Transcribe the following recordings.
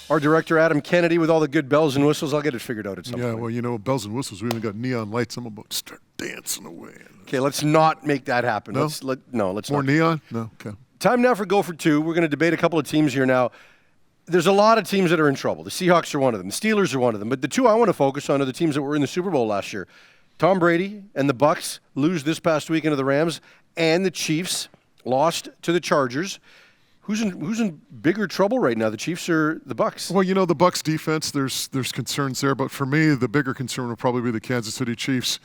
our director, Adam Kennedy, with all the good bells and whistles. I'll get it figured out at some point. Yeah, well, you know, bells and whistles, we even got neon lights. I'm about to start dancing away. Okay, let's not make that happen. No? Let's More not. neon? No, okay. Time now for Go for Two. We're going to debate a couple of teams here now. There's a lot of teams that are in trouble. The Seahawks are one of them. The Steelers are one of them. But the two I want to focus on are the teams that were in the Super Bowl last year. Tom Brady and the Bucs lose this past weekend to the Rams, and the Chiefs lost to the Chargers. Who's in bigger trouble right now, the Chiefs or the Bucs? Well, you know, the Bucs defense, there's concerns there, but for me, the bigger concern will probably be the Kansas City Chiefs.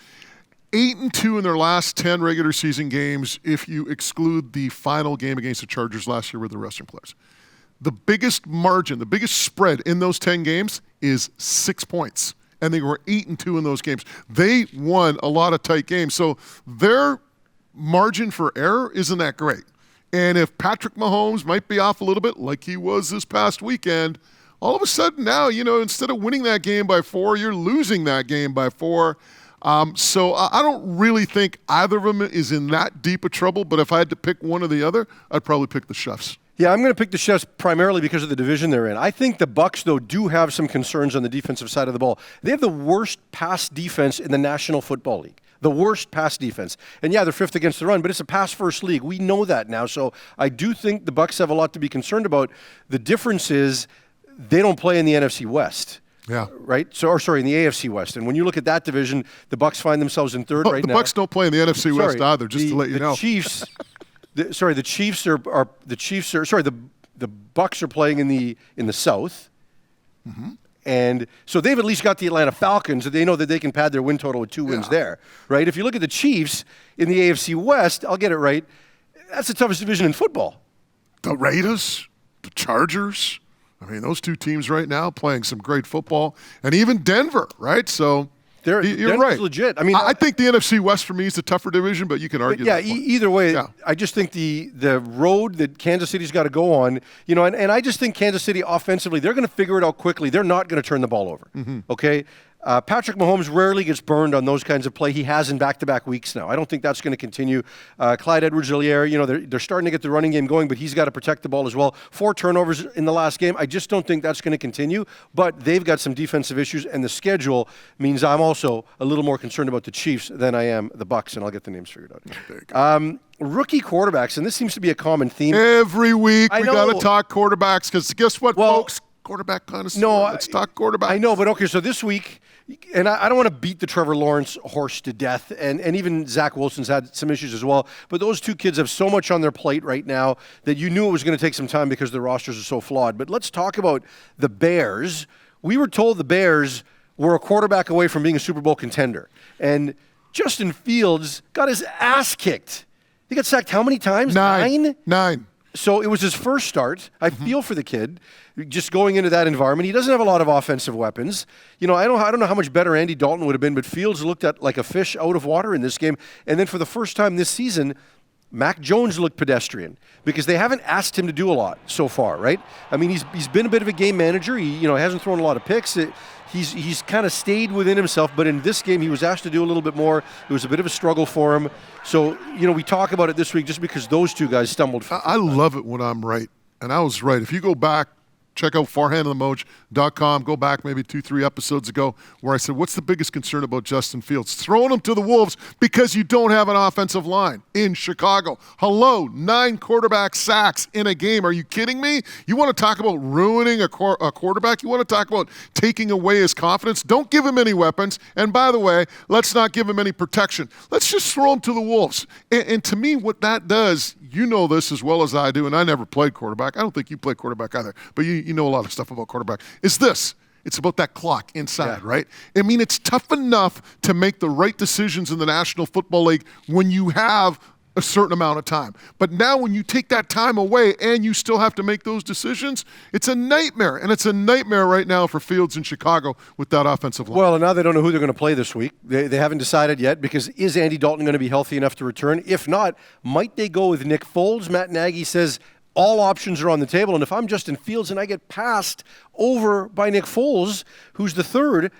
8-2 in their last 10 regular season games if you exclude the final game against the Chargers last year with the Western players. The biggest margin, the biggest spread in those 10 games is 6 points, and they were 8-2 in those games. They won a lot of tight games, so their margin for error isn't that great. And if Patrick Mahomes might be off a little bit like he was this past weekend, all of a sudden now, you know, instead of winning that game by 4, you're losing that game by 4. So I don't really think either of them is in that deep of trouble, but if I had to pick one or the other, I'd probably pick the Chiefs. Yeah, I'm going to pick the Chiefs primarily because of the division they're in. I think the Bucs, though, do have some concerns on the defensive side of the ball. They have the worst pass defense in the National Football League. The worst pass defense. And yeah, they're 5th against the run, but it's a pass-first league. We know that now. So I do think the Bucs have a lot to be concerned about. The difference is they don't play in the NFC West. Yeah. Right? So, in the AFC West. And when you look at that division, the Bucs find themselves in 3rd right now. The Bucs don't play in the NFC West either, just to let you know. The Bucs are playing in the South. Mm-hmm. And so they've at least got the Atlanta Falcons. They know that they can pad their win total with 2 wins there, right? If you look at the Chiefs in the AFC West, I'll get it right, that's the toughest division in football. The Raiders, the Chargers, I mean, those two teams right now playing some great football, and even Denver, right? So you're Denver's right. Legit. I mean, I think the NFC West for me is the tougher division, but you can argue that. Yeah, either way, I just think the road that Kansas City's got to go on, you know, and I just think Kansas City offensively, they're going to figure it out quickly. They're not going to turn the ball over, okay? Patrick Mahomes rarely gets burned on those kinds of play. He has in back-to-back weeks now. I don't think that's going to continue. Clyde Edwards-Helaire, you know, they're starting to get the running game going, but he's got to protect the ball as well. 4 turnovers in the last game. I just don't think that's going to continue, but they've got some defensive issues, and the schedule means I'm also a little more concerned about the Chiefs than I am the Bucs, and I'll get the names figured out. Rookie quarterbacks, and this seems to be a common theme. Every week we got to talk quarterbacks, because guess what, folks? Quarterback kind of stuff. No, let's talk quarterback. I know, but okay, so this week, and I don't want to beat the Trevor Lawrence horse to death, and even Zach Wilson's had some issues as well, but those two kids have so much on their plate right now that you knew it was going to take some time because their rosters are so flawed. But let's talk about the Bears. We were told the Bears were a quarterback away from being a Super Bowl contender, and Justin Fields got his ass kicked. He got sacked how many times? 9. So it was his first start. I feel for the kid just going into that environment. He doesn't have a lot of offensive weapons. You know, I don't know how much better Andy Dalton would have been, but Fields looked at like a fish out of water in this game. And then for the first time this season, Mac Jones looked pedestrian because they haven't asked him to do a lot so far, right? I mean, he's been a bit of a game manager. He hasn't thrown a lot of picks. He's kind of stayed within himself, but in this game he was asked to do a little bit more. It was a bit of a struggle for him. So, you know, we talk about it this week just because those two guys stumbled. I love it when I'm right, and I was right. If you go back, check out farhandandmoj.com. Go back maybe 2-3 episodes ago where I said, what's the biggest concern about Justin Fields? Throwing him to the Wolves because you don't have an offensive line in Chicago. Hello, 9 quarterback sacks in a game. Are you kidding me? You want to talk about ruining a quarterback? You want to talk about taking away his confidence? Don't give him any weapons. And by the way, let's not give him any protection. Let's just throw him to the Wolves. And to me, what that does, you know this as well as I do, and I never played quarterback. I don't think you played quarterback either, but you know a lot of stuff about quarterback, is this. It's about that clock inside, right? I mean, it's tough enough to make the right decisions in the National Football League when you have a certain amount of time. But now when you take that time away and you still have to make those decisions, it's a nightmare. And it's a nightmare right now for Fields in Chicago with that offensive line. Well, and now they don't know who they're going to play this week. They haven't decided yet because is Andy Dalton going to be healthy enough to return? If not, might they go with Nick Foles? Matt Nagy says all options are on the table. And if I'm Justin Fields and I get passed over by Nick Foles, who's the third,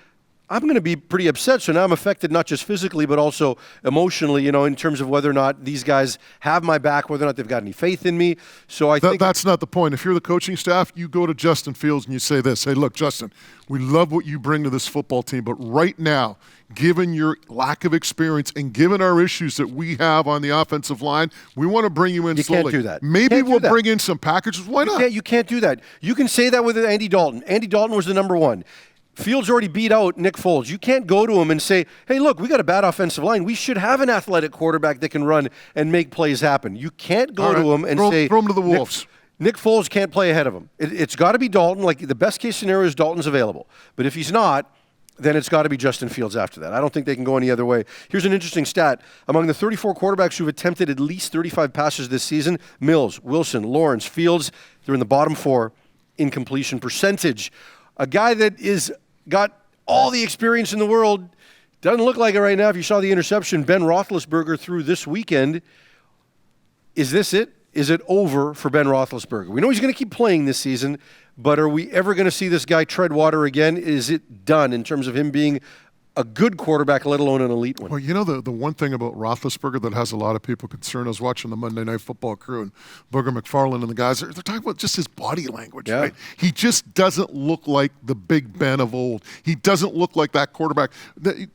I'm going to be pretty upset. So now I'm affected not just physically, but also emotionally, in terms of whether or not these guys have my back, whether or not they've got any faith in me. So I think that's not the point. If you're the coaching staff, you go to Justin Fields and you say this, hey, look, Justin, we love what you bring to this football team, but right now, given your lack of experience and given our issues that we have on the offensive line, we want to bring you in slowly. You can't do that. Maybe we'll bring in some packages. Why not? You can't do that. You can say that with Andy Dalton. Andy Dalton was the number one. Fields already beat out Nick Foles. You can't go to him and say, hey, look, we got a bad offensive line. We should have an athletic quarterback that can run and make plays happen. You can't go to him and say, throw him to the Wolves. Nick Foles can't play ahead of him. It's got to be Dalton. Like, the best case scenario is Dalton's available. But if he's not, then it's got to be Justin Fields after that. I don't think they can go any other way. Here's an interesting stat. Among the 34 quarterbacks who've attempted at least 35 passes this season, Mills, Wilson, Lawrence, Fields, they're in the bottom 4 in completion percentage. A guy that is got all the experience in the world, doesn't look like it right now. If you saw the interception Ben Roethlisberger threw this weekend, is this it? Is it over for Ben Roethlisberger? We know he's going to keep playing this season, but are we ever going to see this guy tread water again? Is it done in terms of him being a good quarterback, let alone an elite one? Well, the one thing about Roethlisberger that has a lot of people concerned, I was watching the Monday Night Football crew and Booger McFarland and the guys, they're talking about just his body language, right? He just doesn't look like the Big Ben of old. He doesn't look like that quarterback.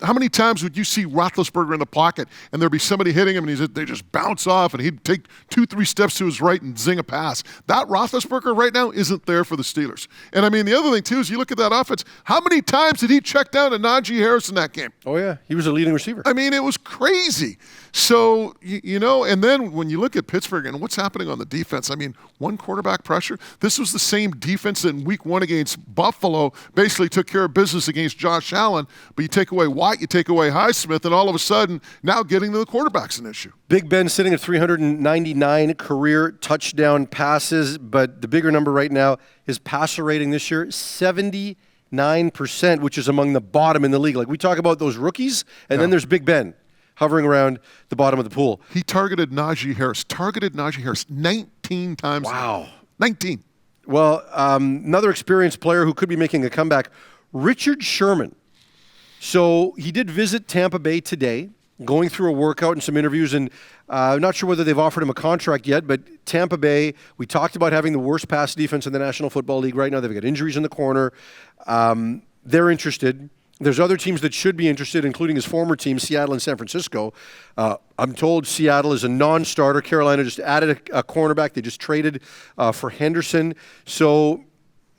How many times would you see Roethlisberger in the pocket and there'd be somebody hitting him and they just bounce off and he'd take 2-3 steps to his right and zing a pass? That Roethlisberger right now isn't there for the Steelers. And I mean, the other thing too is you look at that offense, how many times did he check down to Najee Harris in that game? Oh, yeah. He was a leading receiver. I mean, it was crazy. So, and then when you look at Pittsburgh and what's happening on the defense, I mean, one quarterback pressure. This was the same defense that in week 1 against Buffalo basically took care of business against Josh Allen. But you take away White, you take away Highsmith, and all of a sudden, now getting to the quarterback's an issue. Big Ben sitting at 399 career touchdown passes, but the bigger number right now, his passer rating this year, 79%, which is among the bottom in the league. Like, we talk about those rookies, and then there's Big Ben hovering around the bottom of the pool. He targeted Najee Harris 19 times. Wow. 19. Well, another experienced player who could be making a comeback, Richard Sherman. So he did visit Tampa Bay today, going through a workout and some interviews, and I'm not sure whether they've offered him a contract yet, but Tampa Bay, we talked about having the worst pass defense in the National Football League right now. They've got injuries in the corner. They're interested. There's other teams that should be interested, including his former team, Seattle and San Francisco. I'm told Seattle is a non-starter. Carolina just added a cornerback. They just traded for Henderson. So,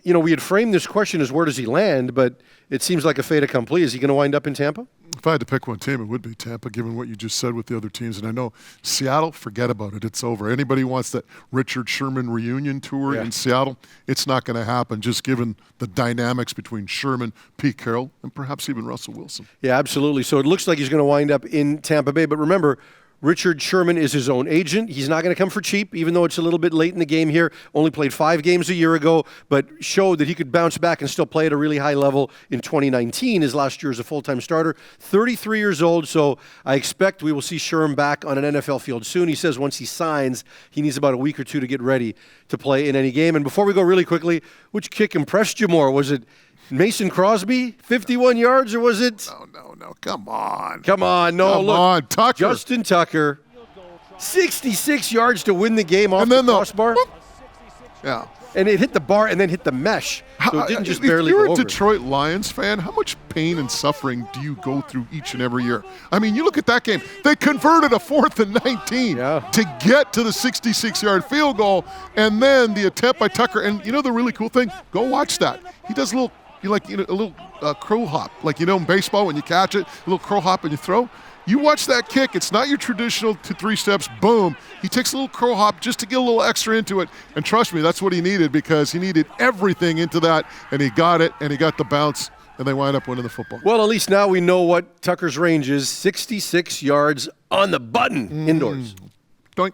we had framed this question as where does he land, but it seems like a fait accompli. Is he going to wind up in Tampa? If I had to pick one team, it would be Tampa, given what you just said with the other teams. And I know Seattle, forget about it. It's over. Anybody wants that Richard Sherman reunion tour in Seattle, it's not going to happen, just given the dynamics between Sherman, Pete Carroll, and perhaps even Russell Wilson. Yeah, absolutely. So it looks like he's going to wind up in Tampa Bay. But remember, Richard Sherman is his own agent. He's not going to come for cheap, even though it's a little bit late in the game here. Only played 5 games a year ago, but showed that he could bounce back and still play at a really high level in 2019, his last year as a full-time starter. 33 years old, so I expect we will see Sherman back on an NFL field soon. He says once he signs, he needs about a week or 2 to get ready to play in any game. And before we go really quickly, which kick impressed you more? Was it Mason Crosby, 51 yards, or was it? No. Come on. No, Come look. on, Tucker. Justin Tucker, 66 yards to win the game off the crossbar. Yeah. And it hit the bar and then hit the mesh. So it didn't just barely go over. If over. you're a Detroit Lions fan, how much pain and suffering do you go through each and every year? I mean, you look at that game. They converted a 4th and 19 to get to the 66-yard field goal, and then the attempt by Tucker. And the really cool thing? Go watch that. He does a little crow hop, like in baseball when you catch it, a little crow hop and you throw. You watch that kick, it's not your traditional 2-3 steps, boom. He takes a little crow hop just to get a little extra into it. And trust me, that's what he needed, because he needed everything into that, and he got it, and he got the bounce, and they wind up winning the football. Well, at least now we know what Tucker's range is, 66 yards on the button indoors. Doink.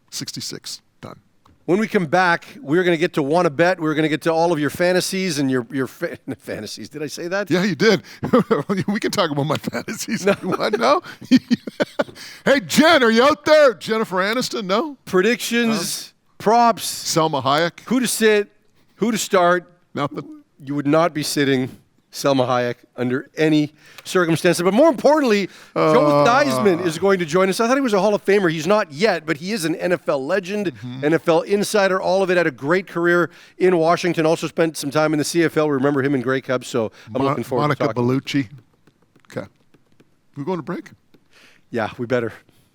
66. Done. When we come back, we're going to get to Want to Bet. We're going to get to all of your fantasies and your fantasies. Did I say that? Yeah, you did. We can talk about my fantasies if you want. No? Hey, Jen, are you out there? Jennifer Aniston, no? Predictions, props. Selma Hayek? Who to sit, who to start. Nothing. You would not be sitting Selma Hayek under any circumstances. But more importantly, Joe Theismann is going to join us. I thought he was a Hall of Famer. He's not yet, but he is an NFL legend, NFL insider, all of it. Had a great career in Washington. Also spent some time in the CFL. Remember him in Grey Cup, so I'm looking forward to talking. Monica Bellucci. Okay. We're going to break. Yeah, we better.